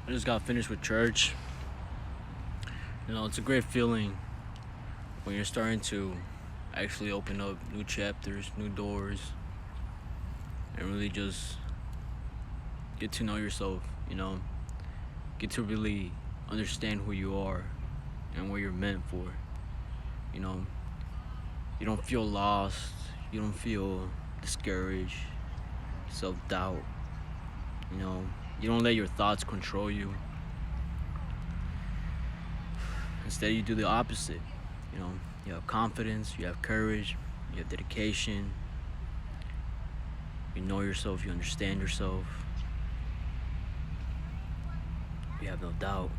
I just got finished with church. It's a great feeling when you're starting to actually open up new chapters, new doors, and really just get to know yourself, get to really understand who you are and what you're meant for. You know, you don't feel lost, you don't feel discouraged, self doubt, you know, you don't let your thoughts control you. Instead, you do the opposite. You know, you have confidence, you have courage, you have dedication, you know yourself, you understand yourself, you have no doubt.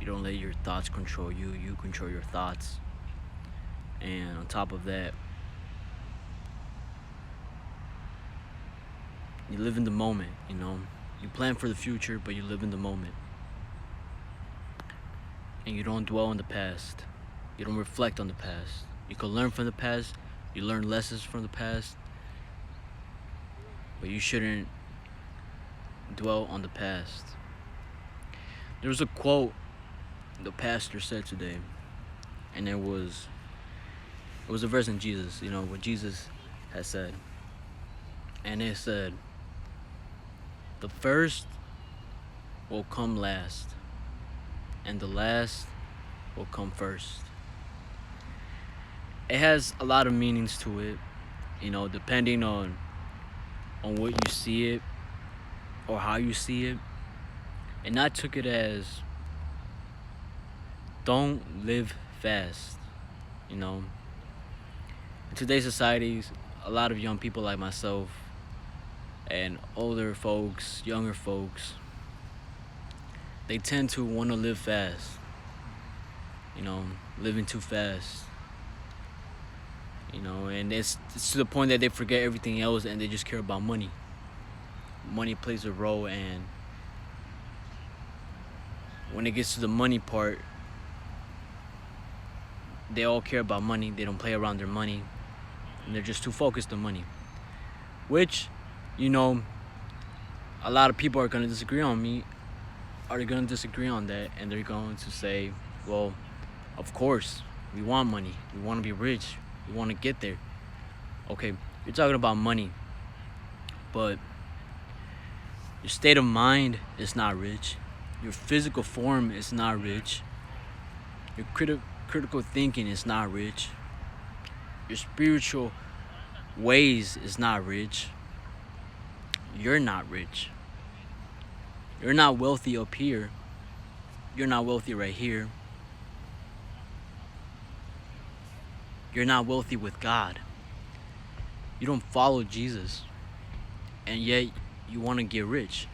You don't let your thoughts control you, you control your thoughts. And on top of that, you live in the moment. You plan for the future, but you live in the moment. And you don't dwell on the past. You don't reflect on the past. You can learn from the past, you learn lessons from the past, but you shouldn't dwell on the past. There was a quote the pastor said today, and it was a verse in Jesus, what Jesus had said. And it said, "The first will come last, and the last will come first." It has a lot of meanings to it, depending on what you see it or how you see it. And I took it as, don't live fast. In today's societies, a lot of young people like myself and older folks, younger folks, they tend to want to live fast. Living too fast. And it's to the point that they forget everything else and they just care about money. Money plays a role, and when it gets to the money part, they all care about money. They don't play around their money, and they're just too focused on money. Which, a lot of people are going to disagree on me. Are going to disagree on that, and they're going to say, well, of course, we want money. We want to be rich. We want to get there. Okay, you're talking about money, but your state of mind is not rich. Your physical form is not rich. Your critical thinking is not rich. Your spiritual ways is not rich. You're not rich. You're not wealthy up here. You're not wealthy right here. You're not wealthy with God. You don't follow Jesus, and yet you want to get rich.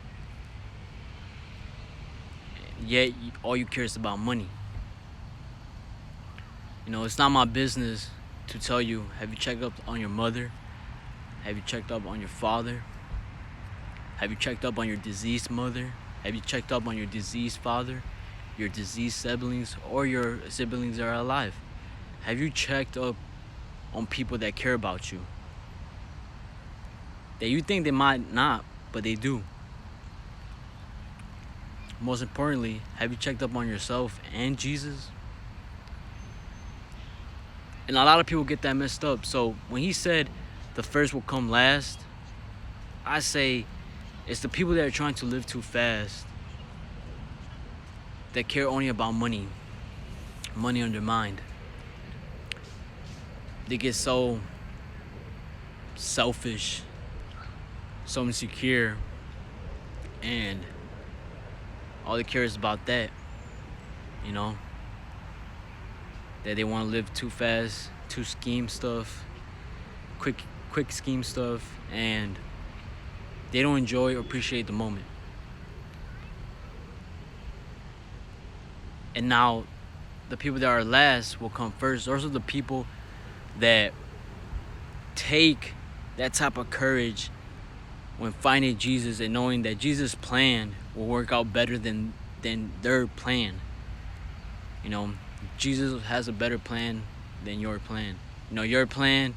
Yet all you care is about money. It's not my business to tell you, have you checked up on your mother? Have you checked up on your father? Have you checked up on your diseased mother? Have you checked up on your diseased father? Your diseased siblings, or your siblings that are alive? Have you checked up on people that care about you? That you think they might not, but they do. Most importantly, have you checked up on yourself and Jesus? And a lot of people get that messed up. So when he said the first will come last, I say it's the people that are trying to live too fast, that care only about money on their mind. They get so selfish, so insecure, and all they care is about that, that they want to live too fast, too scheme stuff, quick scheme stuff, and they don't enjoy or appreciate the moment. And now, the people that are last will come first. Those are the people that take that type of courage when finding Jesus and knowing that Jesus' plan will work out better than their plan. Jesus has a better plan than your plan. Your plan,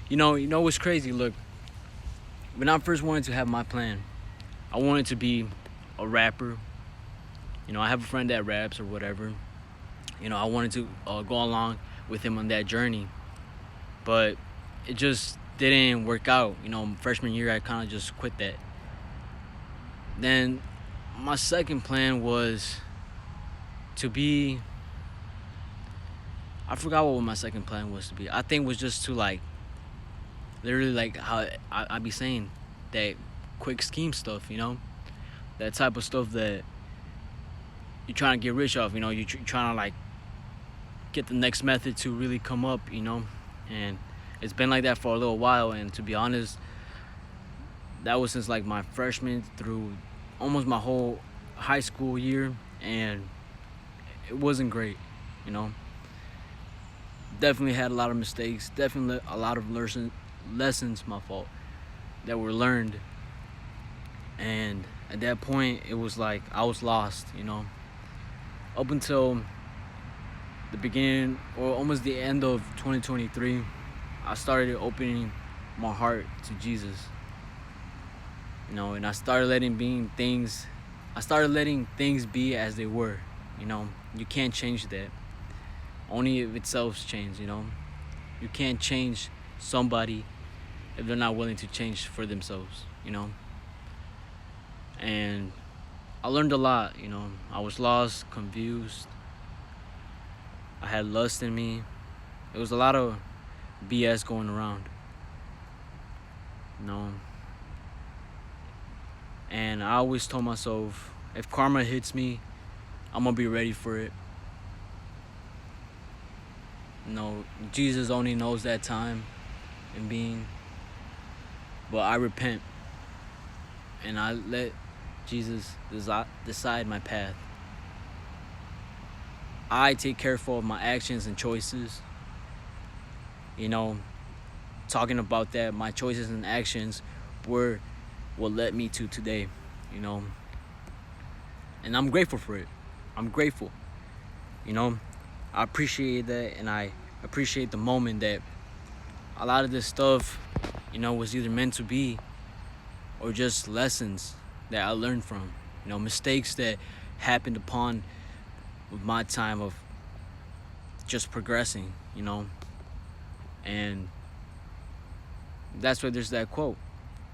what's crazy? Look, when I first wanted to have my plan, I wanted to be a rapper. I have a friend that raps or whatever. I wanted to go along with him on that journey, but it just didn't work out. Freshman year, I kind of just quit that. Then my second plan was to be. I forgot what my second plan was to be. I think it was just to literally how I be saying that quick scheme stuff. That type of stuff that you're trying to get rich off. You're trying to get the next method to really come up. And it's been like that for a little while. And to be honest, that was since my freshman through almost my whole high school year, and it wasn't great. Definitely had a lot of mistakes. Definitely a lot of lessons, my fault, that were learned. And at that point, it was I was lost. Up until the beginning or almost the end of 2023, I started opening my heart to Jesus. And I started letting things be as they were. You can't change that. Only if itself's changed. You can't change somebody if they're not willing to change for themselves. And I learned a lot. I was lost, confused. I had lust in me. It was a lot of BS going around. And I always told myself, if karma hits me, I'm gonna be ready for it. Jesus only knows that time and being. But I repent. And I let Jesus decide my path. I take careful of my actions and choices. Talking about that, my choices and actions were what led me to today. And I'm grateful for it. I'm grateful. I appreciate that, and I appreciate the moment that a lot of this stuff, was either meant to be or just lessons that I learned from. Mistakes that happened upon with my time of just progressing, And that's why there's that quote.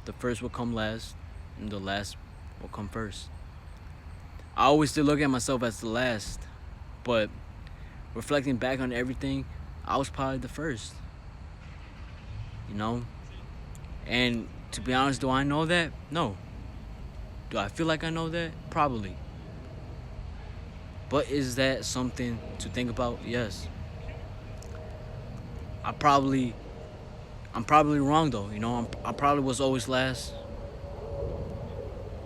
The first will come last, and the last will come first. I always still look at myself as the last, but reflecting back on everything, I was probably the first. And to be honest, do I know that? No. Do I feel like I know that? Probably. But is that something to think about? Yes. I'm probably wrong though. I probably was always last,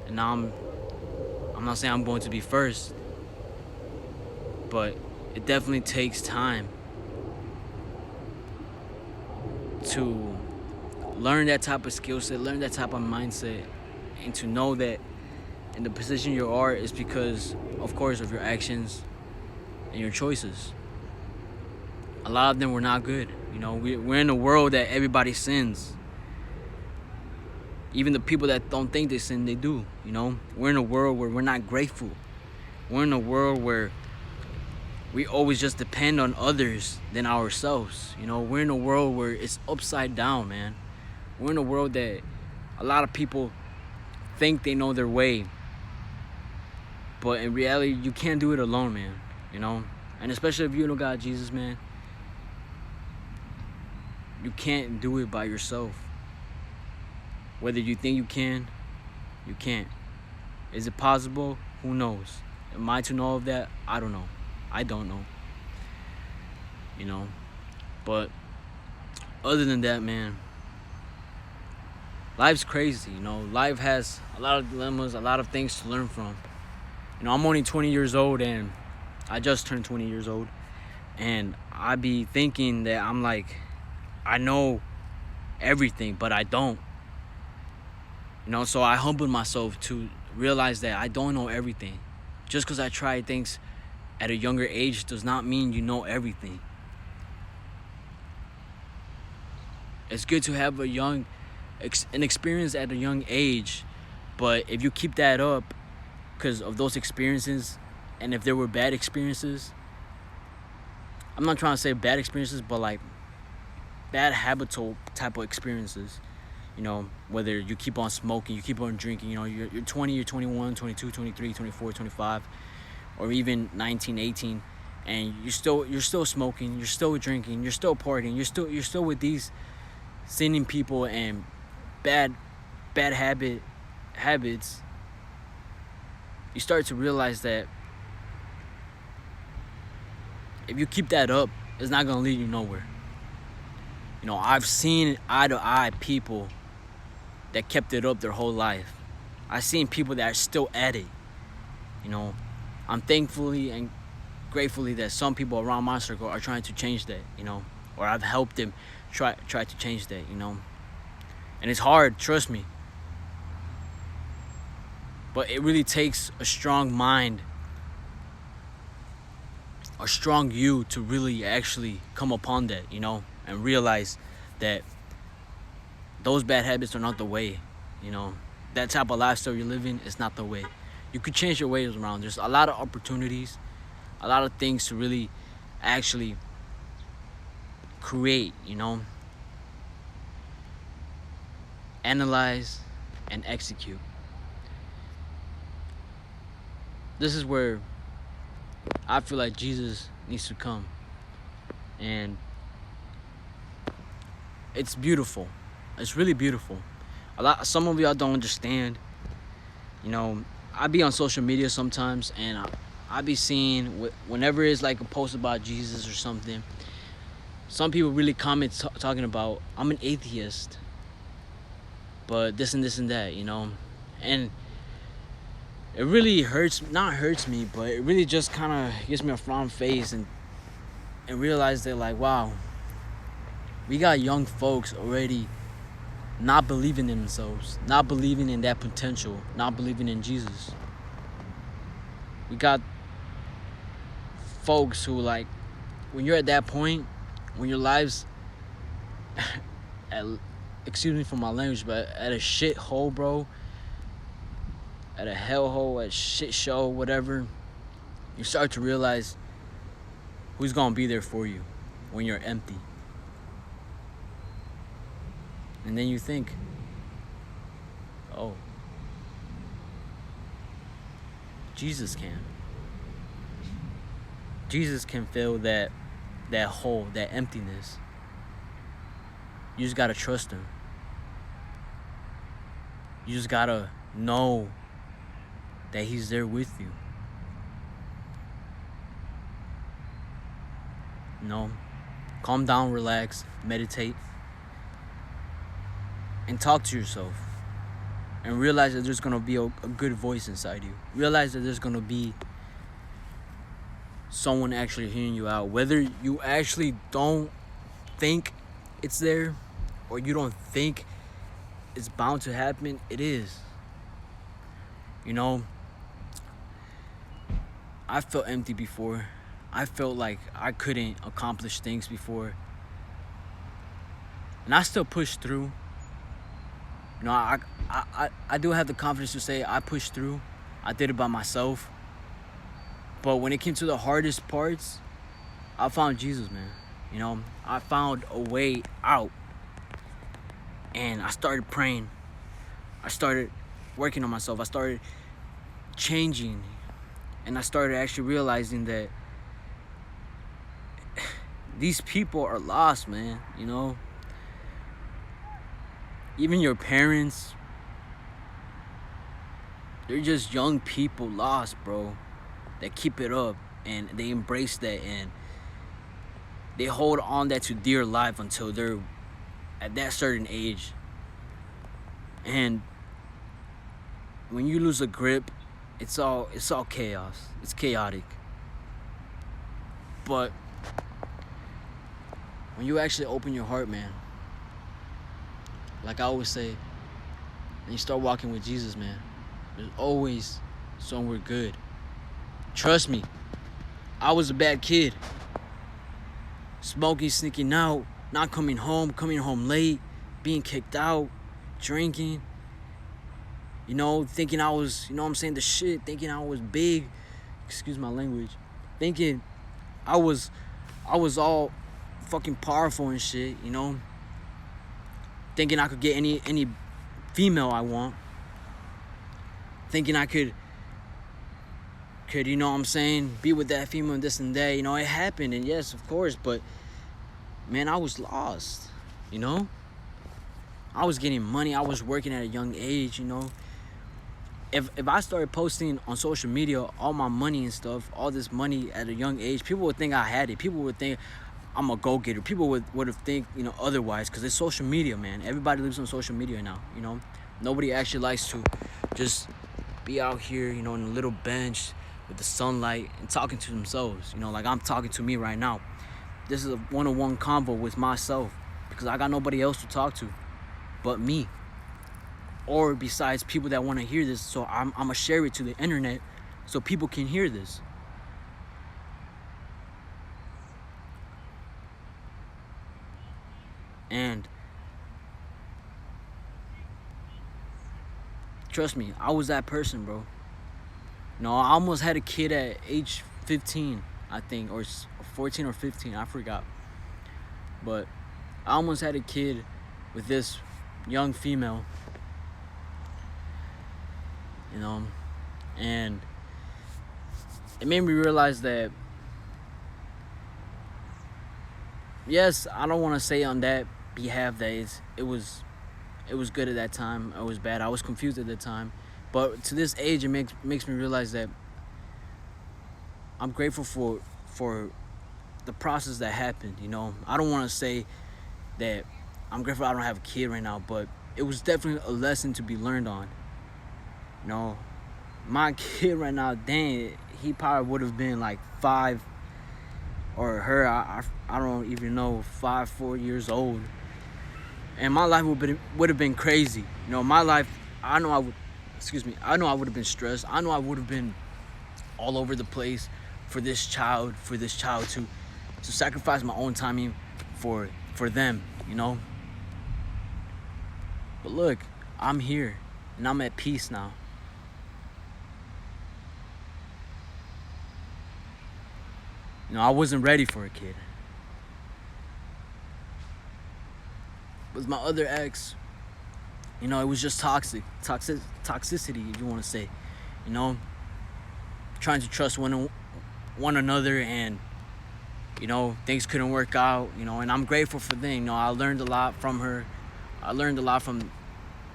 and now I'm not saying I'm going to be first, but it definitely takes time to learn that type of skill set, learn that type of mindset, and to know that in the position you are is because, of course, of your actions and your choices. A lot of them were not good. We're in a world that everybody sins. Even the people that don't think they sin, they do. We're in a world where we're not grateful. We're in a world where we always just depend on others than ourselves. We're in a world where it's upside down, man. We're in a world that a lot of people think they know their way. But in reality, you can't do it alone, man. And especially if you don't got Jesus, man. You can't do it by yourself. Whether you think you can, you can't. Is it possible? Who knows? Am I to know of that? I don't know. I don't know. But other than that, man, life's crazy. Life has a lot of dilemmas, a lot of things to learn from. I'm only 20 years old, and I just turned 20 years old. And I be thinking that I know everything, but I don't. So I humbled myself to realize that I don't know everything. Just because I tried things at a younger age does not mean you know everything. It's good to have an experience at a young age, but if you keep that up, because of those experiences. And if there were bad experiences, I'm not trying to say bad experiences, but like bad habitual type of experiences. Whether you keep on smoking, you keep on drinking, you're 20, you're 21, 22, 23, 24, 25, or even 19, 18, and you're still smoking, you're still drinking, you're still partying, you're still with these sinning people and bad habits. You start to realize that if you keep that up, it's not gonna lead you nowhere. I've seen eye to eye people that kept it up their whole life. I've seen people that are still at it. I'm thankfully and gratefully that some people around my circle are trying to change that, or I've helped them try to change that, And it's hard, trust me. But it really takes a strong mind, a strong you to really actually come upon that, and realize that those bad habits are not the way. That type of lifestyle you're living is not the way. You could change your ways around. There's a lot of opportunities, a lot of things to really actually create, analyze and execute. This is where I feel like Jesus needs to come. And it's beautiful. It's really beautiful. Some of y'all don't understand. I be on social media sometimes, and I be seeing whenever it's like a post about Jesus or something, some people really comment talking about, I'm an atheist, but this and that, and it really not hurts me, but it really just kind of gives me a frown face and realize that, like, wow, we got young folks already not believing in themselves, not believing in that potential, not believing in Jesus. We got folks who, like, when you're at that point, when your lives, excuse me for my language, but at a shit hole, bro, at a hellhole, at a shit show, whatever, you start to realize who's gonna be there for you when you're empty. And then you think, oh, Jesus can. Jesus can fill that hole, that emptiness. You just gotta trust him. You just gotta know that he's there with you. Calm down, relax, meditate, and talk to yourself. And realize that there's gonna be a good voice inside you. Realize that there's gonna be someone actually hearing you out. Whether you actually don't think it's there, or you don't think it's bound to happen, it is. I felt empty before. I felt like I couldn't accomplish things before. And I still pushed through. I do have the confidence to say I pushed through. I did it by myself. But when it came to the hardest parts, I found Jesus, man. I found a way out. And I started praying. I started working on myself. I started changing. And I started actually realizing that these people are lost, man. Even your parents, they're just young people lost, bro, that keep it up and they embrace that and they hold on that to dear life until they're at that certain age. And when you lose a grip, it's all chaos. It's chaotic. But when you actually open your heart, man, like I always say, and you start walking with Jesus, man, there's always somewhere good. Trust me, I was a bad kid. Smoking, sneaking out, not coming home late, being kicked out, drinking. thinking I was, you know what I'm saying, the shit, thinking I was big, excuse my language, thinking I was all fucking powerful and shit, thinking I could get any female I want, thinking I could, you know what I'm saying, be with that female and this and that. It happened, and yes, of course, but man, I was lost. I was getting money. I was working at a young age. If I started posting on social media all my money and stuff, all this money at a young age, people would think I had it. People would think I'm a go-getter. People would have think otherwise, because it's social media, man. Everybody lives on social media now. Nobody actually likes to just be out here, in a little bench with the sunlight and talking to themselves. Like I'm talking to me right now. This is a one-on-one convo with myself, because I got nobody else to talk to but me, or besides people that want to hear this. So I'm gonna share it to the internet so people can hear this. And trust me, I was that person, bro. I almost had a kid at age 15, I think, or 14 or 15, I forgot. But I almost had a kid with this young female, and it made me realize that, yes, I don't want to say on that behalf that it was good at that time, it was bad, I was confused at the time, but to this age it makes me realize that I'm grateful for the process that happened. I don't want to say that I'm grateful I don't have a kid right now, but it was definitely a lesson to be learned on. My kid right now, dang, he probably would have been like 5, or her, I don't even know, 5, 4 years old, and my life would have been crazy. My life, I know I would have been stressed. I know I would have been all over the place for this child to sacrifice my own timing for them. But look, I'm here and I'm at peace now. I wasn't ready for a kid. With my other ex, it was just toxicity, if you want to say. Trying to trust one another, and things couldn't work out. And I'm grateful for them. I learned a lot from her. I learned a lot from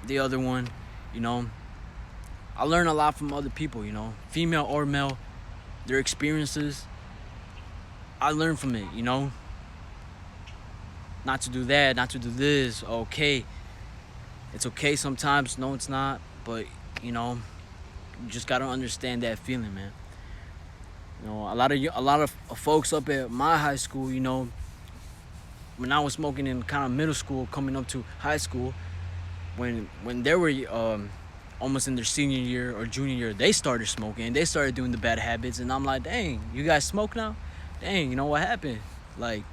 the other one. I learned a lot from other people. Female or male, their experiences, I learned from it. Not to do that, not to do this. Okay, it's okay sometimes. No, it's not. But you just gotta understand that feeling, man. A lot of folks up at my high school, when I was smoking in kind of middle school, coming up to high school, when they were almost in their senior year or junior year, they started smoking. They started doing the bad habits, and I'm like, dang, you guys smoke now? Dang, what happened? Like,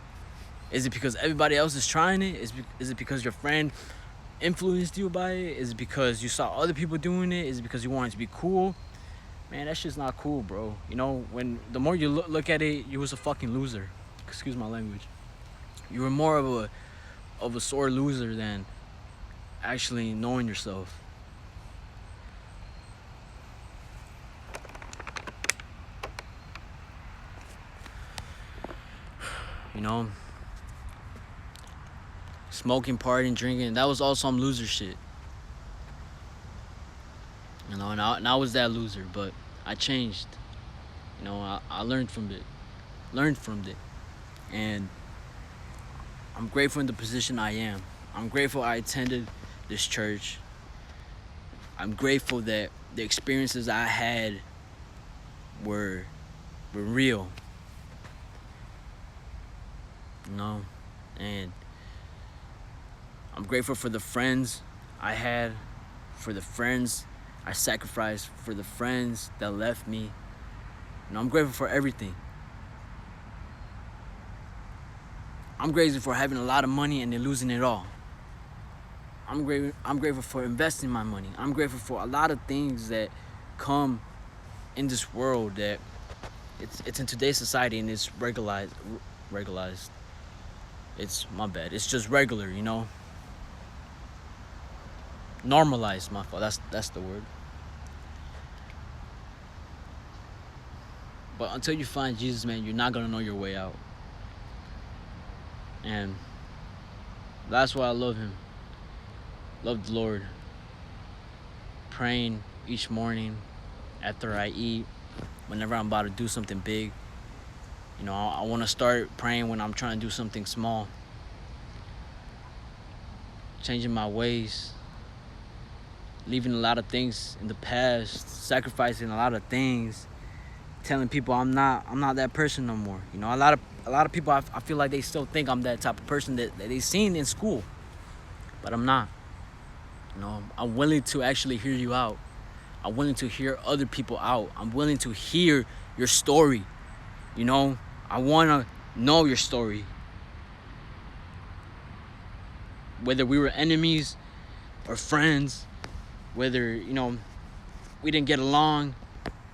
is it because everybody else is trying it? Is it because your friend influenced you by it? Is it because you saw other people doing it? Is it because you wanted to be cool? Man, that shit's not cool, bro. When the more you look at it, you was a fucking loser. Excuse my language. You were more of a sore loser than actually knowing yourself. Smoking, partying, drinking, that was all some loser shit. And I was that loser, but I changed. I learned from it. And I'm grateful in the position I am. I'm grateful I attended this church. I'm grateful that the experiences I had were real. And I'm grateful for the friends I had, for the friends I sacrificed, for the friends that left me. I'm grateful for everything. I'm grateful for having a lot of money and then losing it all. I'm grateful for investing my money. I'm grateful for a lot of things that come in this world that it's in today's society, and it's regularized. It's my bad. It's just regular, normalized. My fault. That's the word. But until you find Jesus, man, you're not gonna know your way out. And that's why I love him. Love the Lord. Praying each morning after I eat, whenever I'm about to do something big. I want to start praying when I'm trying to do something small. Changing my ways. Leaving a lot of things in the past. Sacrificing a lot of things. Telling people I'm not that person no more. A lot of people, I feel like they still think I'm that type of person that they seen in school, but I'm not. I'm willing to actually hear you out. I'm willing to hear other people out. I'm willing to hear your story. I want to know your story. Whether we were enemies or friends, whether we didn't get along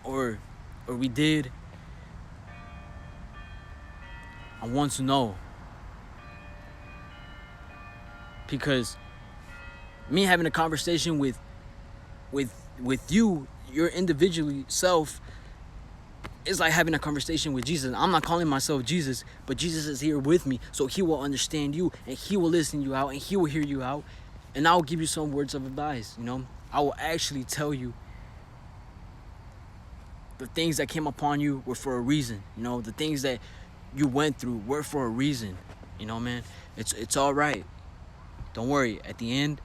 or we did. I want to know. Because me having a conversation with you, your individual self, is like having a conversation with Jesus. I'm not calling myself Jesus, but Jesus is here with me, so he will understand you, and he will listen you out, and he will hear you out, and I will give you some words of advice. I will actually tell you the things that came upon you were for a reason. The things that you went through were for a reason. Man, it's all right. Don't worry. At the end,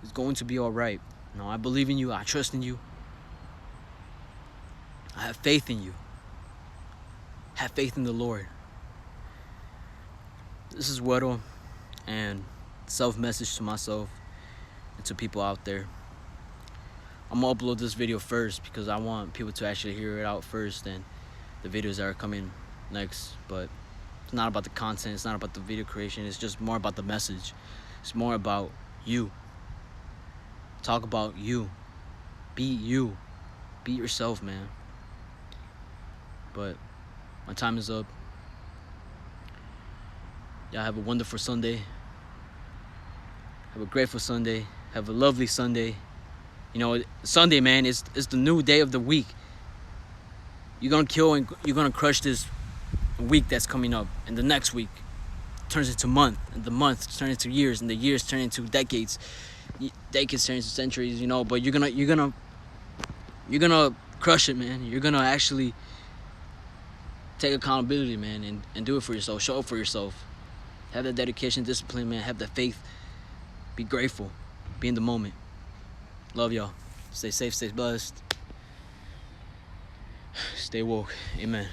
it's going to be all right. I believe in you. I trust in you. I have faith in you. Have faith in the Lord. This is Weddle, and self-message to myself and to people out there. I'm going to upload this video first because I want people to actually hear it out first and the videos that are coming next. But it's not about the content. It's not about the video creation. It's just more about the message. It's more about you. Talk about you. Be you. Be yourself, man. But my time is up. Y'all have a wonderful Sunday. Have a grateful Sunday. Have a lovely Sunday. Sunday, man, is the new day of the week. You're gonna kill and you're gonna crush this week that's coming up, and the next week turns into month, and the month turns into years, and the years turn into decades. Decades turn into centuries. But you're gonna crush it, man. You're gonna actually take accountability, man, and do it for yourself. Show up for yourself. Have that dedication, discipline, man. Have that faith. Be grateful. Be in the moment. Love y'all. Stay safe, stay blessed. Stay woke. Amen.